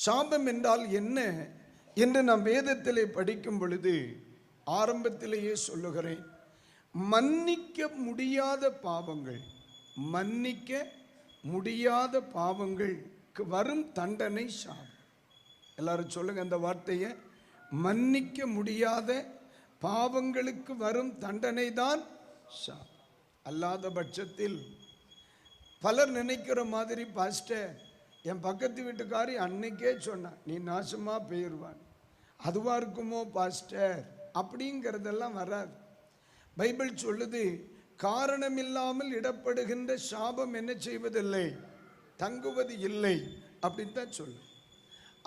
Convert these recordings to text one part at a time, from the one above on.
சாபம் என்றால் என்ன என்று நாம் வேதத்திலே படிக்கும் பொழுது ஆரம்பத்திலேயே சொல்லுகிறேன், மன்னிக்க முடியாத பாவங்கள், மன்னிக்க முடியாத பாவங்களுக்கு வரும் தண்டனை சாபம். எல்லாரும் சொல்லுங்க அந்த வார்த்தையை. மன்னிக்க முடியாத பாவங்களுக்கு வரும் தண்டனை தான் சாபம். அல்லாத பட்சத்தில் பலர் நினைக்கிற மாதிரி, பாஸ்டர் என் பக்கத்து வீட்டுக்காரி அன்னைக்கே சொன்னான் நீ நாசமா போயிடுவான், அதுவா இருக்குமோ பாஸ்டர், அப்படிங்கிறதெல்லாம் வராது. பைபிள் சொல்லுது, காரணமில்லாமல் இடப்படுகின்ற சாபம் என்ன செய்வதில்லை, தங்குவது இல்லை அப்படின்னு தான் சொல்லு.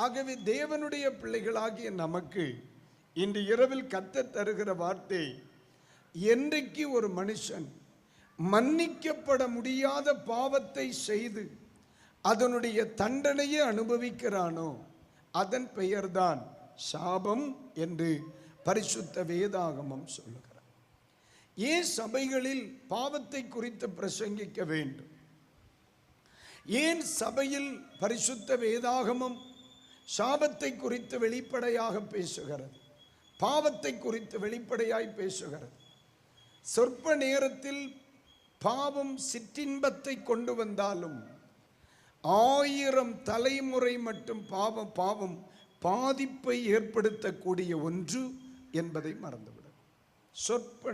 ஆகவே தேவனுடைய பிள்ளைகளாகிய நமக்கு இன்று இரவில் கர்த்தர் தருகிற வார்த்தை, என்றைக்கு ஒரு மனுஷன் மன்னிக்கப்பட முடியாத பாவத்தை செய்து அதனுடைய தண்டனையை அனுபவிக்கிறானோ அதன் பெயர்தான் சாபம் என்று பரிசுத்த வேதாகமம் சொல்லுகிறார். ஏன் சபைகளில் பாவத்தை குறித்து பிரசங்கிக்க வேண்டும்? ஏன் சபையில் பரிசுத்த வேதாகமம் சாபத்தை குறித்து வெளிப்படையாக பேசுகிறது, பாவத்தை குறித்து வெளிப்படையாய் பேசுகிறது? சொற்ப நேரத்தில் பாவம் சிற்றின்பத்தை கொண்டு வந்தாலும் 1000 தலைமுறை மட்டும் பாவம் பாதிப்பை ஏற்படுத்தக்கூடிய ஒன்று என்பதை மறந்துவிடும். சொற்ப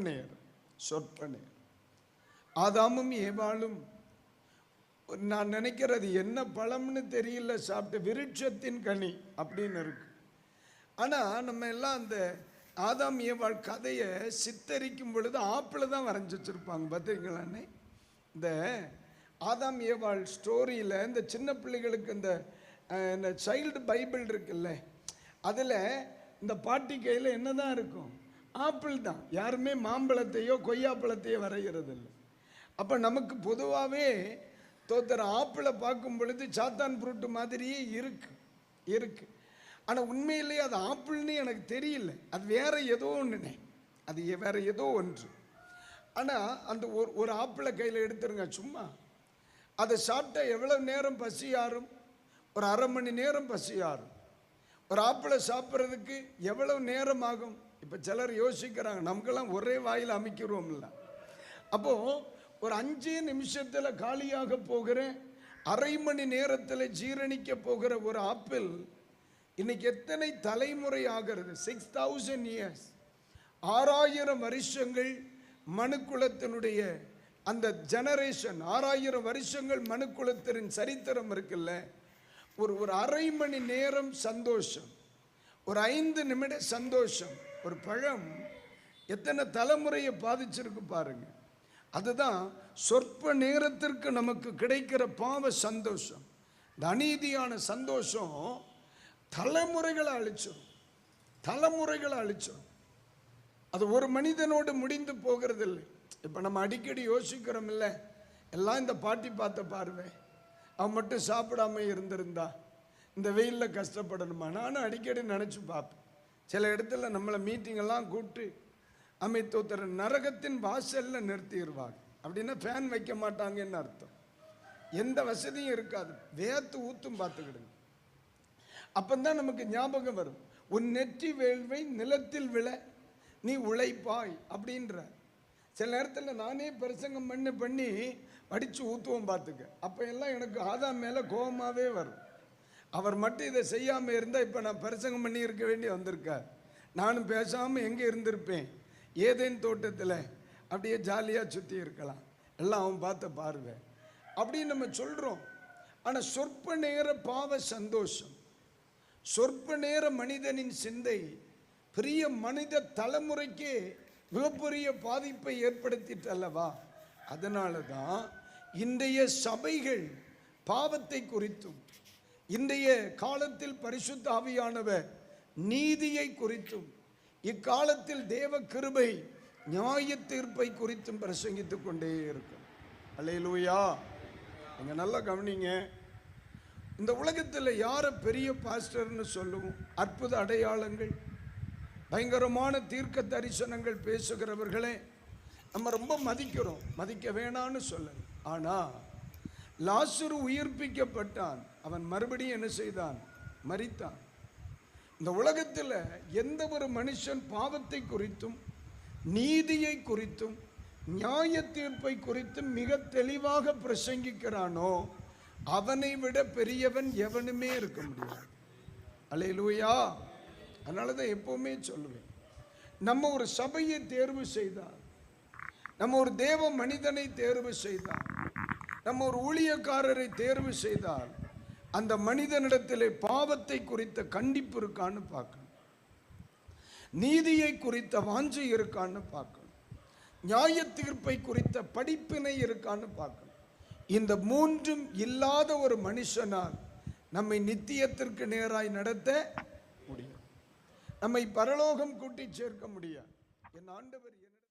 நேரம். ஆதாமும் ஏவாளும், நான் நினைக்கிறது என்ன பழம்னு தெரியல, சாப்பிட்ட விருட்சத்தின் கனி அப்படின்னு இருக்கு. ஆனால் நம்ம எல்லாம் அந்த ஆதாம் ஏவாள் கதையை சித்தரிக்கும் பொழுது ஆப்பிள் தான் வரைஞ்சி வச்சுருப்பாங்க. பார்த்தீங்களானே, இந்த ஆதாம் ஏவாள் ஸ்டோரியில் இந்த சின்ன பிள்ளைகளுக்கு இந்த சைல்டு பைபிள் இருக்குல்ல, அதில் இந்த பாட்டி கையில் என்ன தான் இருக்கும், ஆப்பிள் தான். யாருமே மாம்பழத்தையோ கொய்யாப்பழத்தையோ வரைகிறது இல்லை. அப்போ நமக்கு பொதுவாகவே தோத்தர ஆப்பிளை பார்க்கும் பொழுது சாத்தான் ஃப்ரூட்டு மாதிரியே இருக்கு. ஆனால் உண்மையிலேயே அது ஆப்பிள்னு எனக்கு தெரியல, அது வேற ஏதோ ஒன்றுனே, அது வேற ஏதோ ஒன்று. ஆனால் அந்த ஒரு ஆப்பிளை கையில் எடுத்துருங்க, சும்மா அதை சாப்பிட்டா எவ்வளோ நேரம் பசி ஆறும்? ஒரு அரை மணி நேரம் பசி ஆறும். ஒரு ஆப்பிளை சாப்பிட்றதுக்கு எவ்வளவு நேரம் ஆகும்? இப்போ சிலர் யோசிக்கிறாங்க, நமக்கெல்லாம் ஒரே வாயில் அமைக்கிறோம்ல. அப்போது ஒரு 5 நிமிஷத்தில் காலியாக போகிற, அரை மணி நேரத்தில் ஜீரணிக்க போகிற ஒரு ஆப்பிள் இன்னைக்கு எத்தனை தலைமுறை ஆகிறது? 6000 years, 6000 வருஷங்கள் மனுக்குலத்தினுடைய அந்த ஜெனரேஷன், 6000 வருஷங்கள் மனுக்குலத்தின் சரித்திரம் இருக்குல்ல. ஒரு அரை மணி நேரம் சந்தோஷம், ஒரு 5 நிமிட சந்தோஷம், ஒரு பழம் எத்தனை தலைமுறையை பாதிச்சிருக்கு பாருங்க. அதுதான் சொற்ப நேரத்திற்கு நமக்கு கிடைக்கிற பாவ சந்தோஷம். இந்த அநீதியான சந்தோஷம் தலைமுறைகளை அழிச்சிடும். அது ஒரு மனிதனோடு முடிந்து போகிறதில்லை. இப்போ நம்ம அடிக்கடி யோசிக்கிறோம் இல்லை, எல்லாம் இந்த பாட்டி பார்த்த பார்வை, அவன் மட்டும் சாப்பிடாம இருந்திருந்தா இந்த வெயிலில் கஷ்டப்படணுமா? நானும் அடிக்கடி நினச்சி பார்ப்பேன். சில இடத்துல நம்மளை மீட்டிங்கெல்லாம் கூப்பிட்டு அமைத்தோத்தர நரகத்தின் வாசலில் நிறுத்திடுவாங்க. அப்படின்னா ஃபேன் வைக்க மாட்டாங்கன்னு அர்த்தம். எந்த வசதியும் இருக்காது, வேர்த்து ஊத்தும். பார்த்துக்கிடுங்க. அப்பந்தான் நமக்கு ஞாபகம் வரும், உன் நெற்றி வேள்வை நிலத்தில் விழ நீ உழைப்பாய் அப்படின்ற. சில நேரத்தில் நானே பிரசங்கம் பண்ணி வடித்து ஊற்றுவோம் பார்த்துக்க. அப்போ எல்லாம் எனக்கு ஆதாம் மேலே கோபமாகவே வரும். அவர் மட்டும் இதை செய்யாமல் இருந்தால் இப்போ நான் பிரசங்கம் பண்ணி இருக்க வேண்டி வந்திருக்கார். நானும் பேசாமல் எங்கே இருந்திருப்பேன்? ஏதேன் தோட்டத்தில் அப்படியே ஜாலியாக சுற்றி இருக்கலாம். எல்லாம் அவன் பார்த்த பார்வை அப்படின்னு நம்ம சொல்கிறோம். ஆனால் சொற்ப நேர பாவ சந்தோஷம், சொற்ப நேர மனிதனின் சிந்தை பெரிய மனித தலைமுறைக்கே மிகப்பெரிய பாதிப்பை ஏற்படுத்திட்டு அல்லவா? அதனால தான் இன்றைய சபைகள் பாவத்தை குறித்தும், இன்றைய காலத்தில் பரிசுத்த ஆவியானவர் நீதியை குறித்தும், இக்காலத்தில் தேவ கிருபை நியாய தீர்ப்பை குறித்தும் பிரசங்கித்து கொண்டே இருக்கும். அல்லேலூயா. நீங்க நல்லா கவனிங்க. இந்த உலகத்தில் யாரை பெரிய பாஸ்டர்னு சொல்லுவோம்? அற்புத அடையாளங்கள், பயங்கரமான தீர்க்க தரிசனங்கள் பேசுகிறவர்களே நம்ம ரொம்ப மதிக்கிறோம், மதிக்க வேணான்னு சொல்லல. ஆனால் லாசரு உயிர்ப்பிக்கப்பட்டான், அவன் மறுபடியும் என்ன செய்தான்? மரித்தான். இந்த உலகத்தில் எந்த ஒரு மனுஷன் பாவத்தை குறித்தும் நீதியை குறித்தும் நியாய தீர்ப்பை குறித்தும் மிக தெளிவாக பிரசங்கிக்கிறானோ அவனை விட பெரியவன் எவனுமே இருக்க முடியாது. அல்லேலூயா. அதனால தான் எப்பவுமே சொல்லுவேன், நம்ம ஒரு சபையை தேர்வு செய்தால், நம்ம ஒரு தேவ மனிதனை தேர்வு செய்தால், நம்ம ஒரு ஊழியக்காரரை தேர்வு செய்தால், அந்த மனிதனிடத்திலே பாவத்தை குறித்த கண்டிப்பு இருக்கான்னு பார்க்கணும், நீதியை குறித்த வாஞ்சை இருக்கான்னு பார்க்கணும், நியாய தீர்ப்பை குறித்த படிப்பினை இருக்கான்னு பார்க்கணும். இந்த மூன்றும் இல்லாத ஒரு மனுஷனால் நம்மை நித்தியத்திற்கு நேராய் நடத்த முடியும், நம்மை பரலோகம் கூட்டி சேர்க்க முடியாது. என் ஆண்டவர்